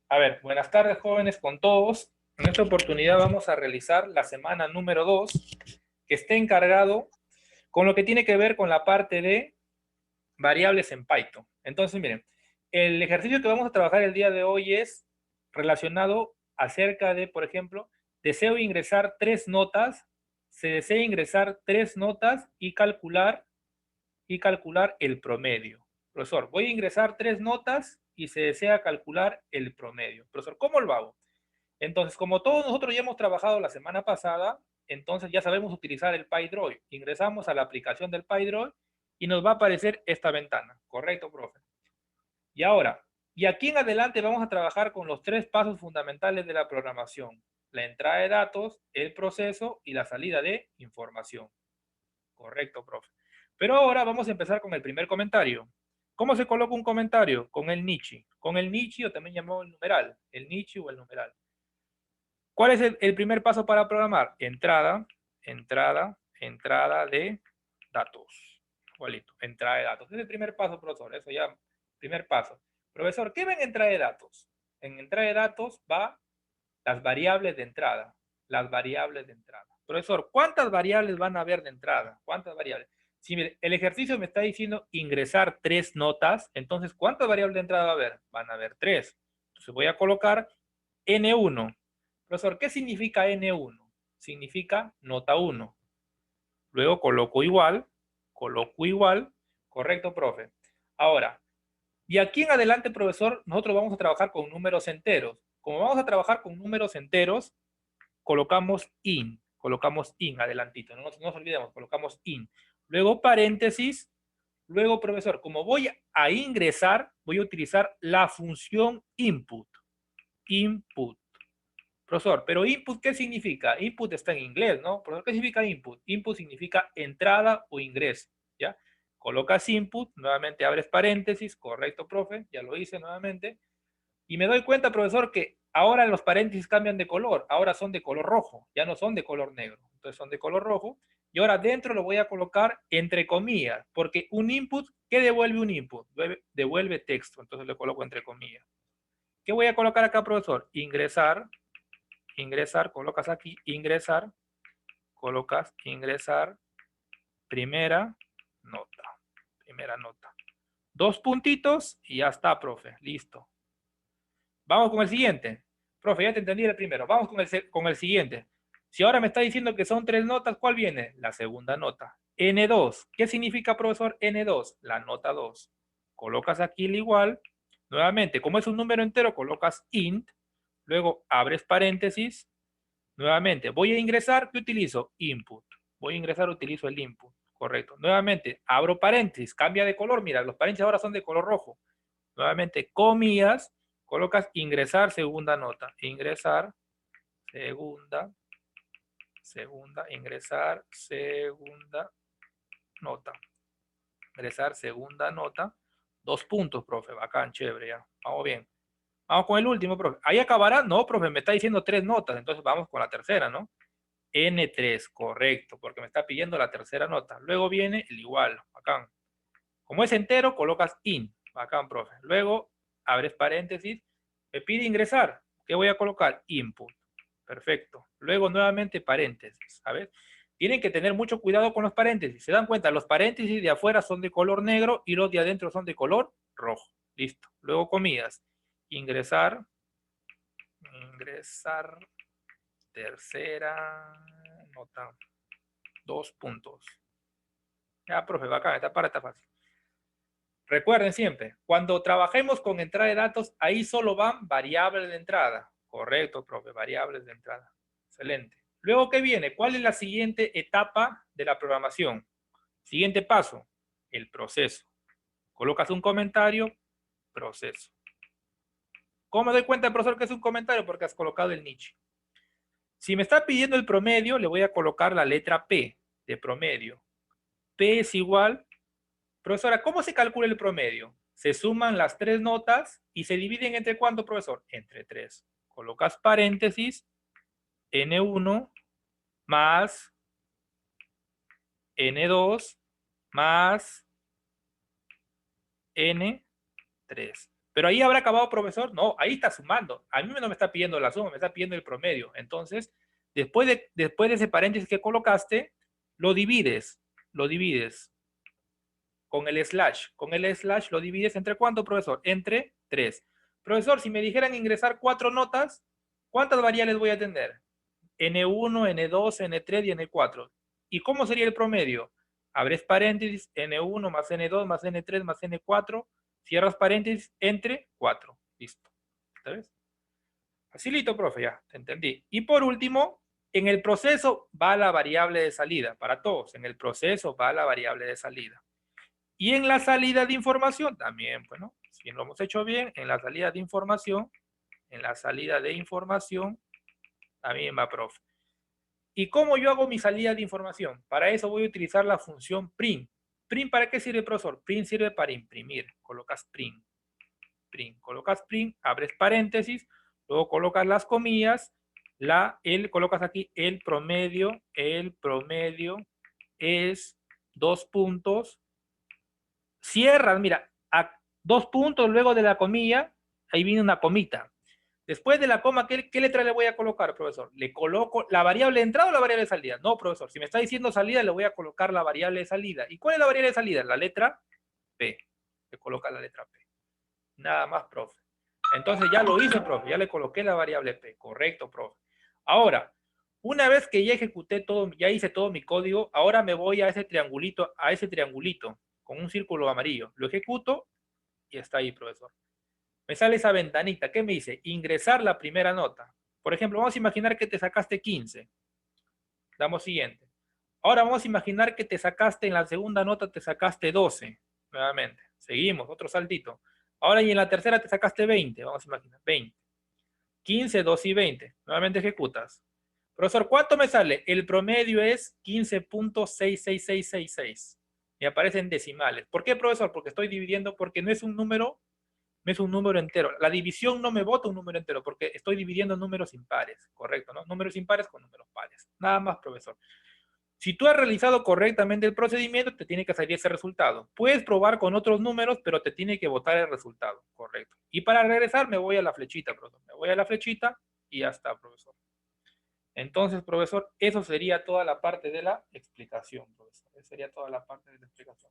A ver, buenas tardes jóvenes con todos. En esta oportunidad vamos a realizar la semana número 2, que está encargado con lo que tiene que ver con la parte de variables en Python. Entonces, miren, el ejercicio que vamos a trabajar el día de hoy es relacionado acerca de, por ejemplo, deseo ingresar 3 notas, se desea ingresar 3 notas y calcular el promedio. Profesor, voy a ingresar 3 notas y se desea calcular el promedio. Profesor, ¿cómo lo hago? Entonces, como todos nosotros ya hemos trabajado la semana pasada, entonces ya sabemos utilizar el PyDroid. Ingresamos a la aplicación del PyDroid y nos va a aparecer esta ventana. ¿Correcto, profe? Y ahora, y aquí en adelante vamos a trabajar con los 3 pasos fundamentales de la programación. La entrada de datos, el proceso y la salida de información. Correcto, profe. Pero ahora vamos a empezar con el primer comentario. ¿Cómo se coloca un comentario? Con el nichi. Con el nichi o también llamado el numeral. El nichi o el numeral. ¿Cuál es el primer paso para programar? Entrada, entrada de datos. Igualito, entrada de datos. Ese es el primer paso, profesor. Eso ya, primer paso. Profesor, ¿qué va en entrada de datos? En entrada de datos va las variables de entrada. Las variables de entrada. Profesor, ¿cuántas variables van a haber de entrada? ¿Cuántas variables? Si el ejercicio me está diciendo ingresar 3 notas, entonces ¿cuántas variables de entrada va a haber? Van a haber 3. Entonces voy a colocar N1. Profesor, ¿qué significa N1? Significa nota 1. Luego coloco igual. Correcto, profe. Ahora, y aquí en adelante, profesor, nosotros vamos a trabajar con números enteros. Como vamos a trabajar con números enteros, colocamos in adelantito, no nos olvidemos, colocamos in. Luego paréntesis, luego profesor, como voy a ingresar, voy a utilizar la función input. Profesor, pero input, ¿qué significa? Input está en inglés, ¿no? Profesor, ¿qué significa input? Input significa entrada o ingreso, ¿ya? Colocas input, nuevamente abres paréntesis, correcto, profe, ya lo hice nuevamente. Y me doy cuenta, profesor, que ahora los paréntesis cambian de color. Ahora son de color rojo, ya no son de color negro. Entonces son de color rojo. Y ahora dentro lo voy a colocar entre comillas, porque un input, ¿qué devuelve un input? Devuelve texto, entonces le coloco entre comillas. ¿Qué voy a colocar acá, profesor? Ingresar, colocas aquí, ingresar, primera nota. 2 puntitos y ya está, profe, listo. Vamos con el siguiente. Profe, ya te entendí el primero. Vamos con el siguiente. Si ahora me está diciendo que son 3 notas, ¿cuál viene? La segunda nota. N2. ¿Qué significa, profesor, N2? La nota 2. Colocas aquí el igual. Nuevamente, como es un número entero, colocas int. Luego abres paréntesis. Nuevamente, voy a ingresar, ¿qué utilizo? Input. Voy a ingresar, utilizo el input. Correcto. Nuevamente, abro paréntesis, cambia de color. Mira, los paréntesis ahora son de color rojo. Nuevamente, comillas, colocas ingresar segunda nota. Ingresar ingresar segunda nota. Ingresar segunda nota. 2 puntos, profe. Bacán, chévere, ya. Vamos bien. Vamos con el último, profe. ¿Ahí acabará? No, profe, me está diciendo 3 notas. Entonces vamos con la tercera, ¿no? N3, correcto, porque me está pidiendo la tercera nota. Luego viene el igual, bacán. Como es entero, colocas in, bacán, profe. Luego abres paréntesis, me pide ingresar. ¿Qué voy a colocar? Input. Perfecto. Luego nuevamente paréntesis, ¿sabes? Tienen que tener mucho cuidado con los paréntesis. ¿Se dan cuenta? Los paréntesis de afuera son de color negro y los de adentro son de color rojo. Listo. Luego comillas. Ingresar, tercera nota. 2 puntos. Ya, profe, bacán, esta parte está fácil. Recuerden siempre, cuando trabajemos con entrada de datos, ahí solo van variables de entrada. Correcto, profe, variables de entrada. Excelente. Luego, ¿qué viene? ¿Cuál es la siguiente etapa de la programación? Siguiente paso, el proceso. Colocas un comentario, proceso. ¿Cómo me doy cuenta, profesor, que es un comentario? Porque has colocado el nicho. Si me está pidiendo el promedio, le voy a colocar la letra P de promedio. P es igual. Profesora, ¿cómo se calcula el promedio? Se suman las 3 notas y se dividen entre ¿cuánto, profesor? Entre 3. Colocas paréntesis, N1 más N2 más N3. Pero ahí habrá acabado, profesor. No, ahí está sumando. A mí no me está pidiendo la suma, me está pidiendo el promedio. Entonces, después de ese paréntesis que colocaste, lo divides con el slash. Con el slash lo divides entre ¿cuánto, profesor? Entre 3. Profesor, si me dijeran ingresar 4 notas, ¿cuántas variables voy a tener? N1, N2, N3 y N4. ¿Y cómo sería el promedio? Abres paréntesis, N1 más N2 más N3 más N4, cierras paréntesis entre 4. Listo. ¿Sabes? Facilito, profe, ya, te entendí. Y por último, en el proceso va la variable de salida, para todos, en el proceso va la variable de salida. Y en la salida de información también, bueno, si lo hemos hecho bien, en la salida de información, también va, profe. ¿Y cómo yo hago mi salida de información? Para eso voy a utilizar la función print. ¿Print para qué sirve, profesor? Print sirve para imprimir. Colocas print. Colocas print, abres paréntesis, luego colocas las comillas, colocas aquí el promedio es 2 puntos, cierras, mira, a 2 puntos luego de la comilla, ahí viene una comita. Después de la coma, ¿qué letra le voy a colocar, profesor? ¿Le coloco la variable de entrada o la variable de salida? No, profesor, si me está diciendo salida, le voy a colocar la variable de salida. ¿Y cuál es la variable de salida? La letra P. Le coloca la letra P. Nada más, profe. Entonces ya lo hice, profe, ya le coloqué la variable P. Correcto, profe. Ahora, una vez que ya ejecuté todo, ya hice todo mi código, ahora me voy a ese triangulito, con un círculo amarillo. Lo ejecuto y está ahí, profesor. Me sale esa ventanita. ¿Qué me dice? Ingresar la primera nota. Por ejemplo, vamos a imaginar que te sacaste 15. Damos siguiente. Ahora vamos a imaginar que te sacaste en la segunda nota, te sacaste 12. Nuevamente. Seguimos, otro saltito. Ahora y en la tercera te sacaste 20. Vamos a imaginar, 20. 15, 2 y 20. Nuevamente ejecutas. Profesor, ¿cuánto me sale? El promedio es 15.66666. Me aparecen decimales. ¿Por qué, profesor? Porque estoy dividiendo, porque no es un número entero. La división no me bota un número entero, porque estoy dividiendo números impares, correcto, ¿no? Números impares con números pares. Nada más, profesor. Si tú has realizado correctamente el procedimiento, te tiene que salir ese resultado. Puedes probar con otros números, pero te tiene que botar el resultado, correcto. Y para regresar me voy a la flechita, profesor. Me voy a la flechita y ya está, profesor. Entonces, profesor, eso sería toda la parte de la explicación, profesor. Esa sería toda la parte de la explicación.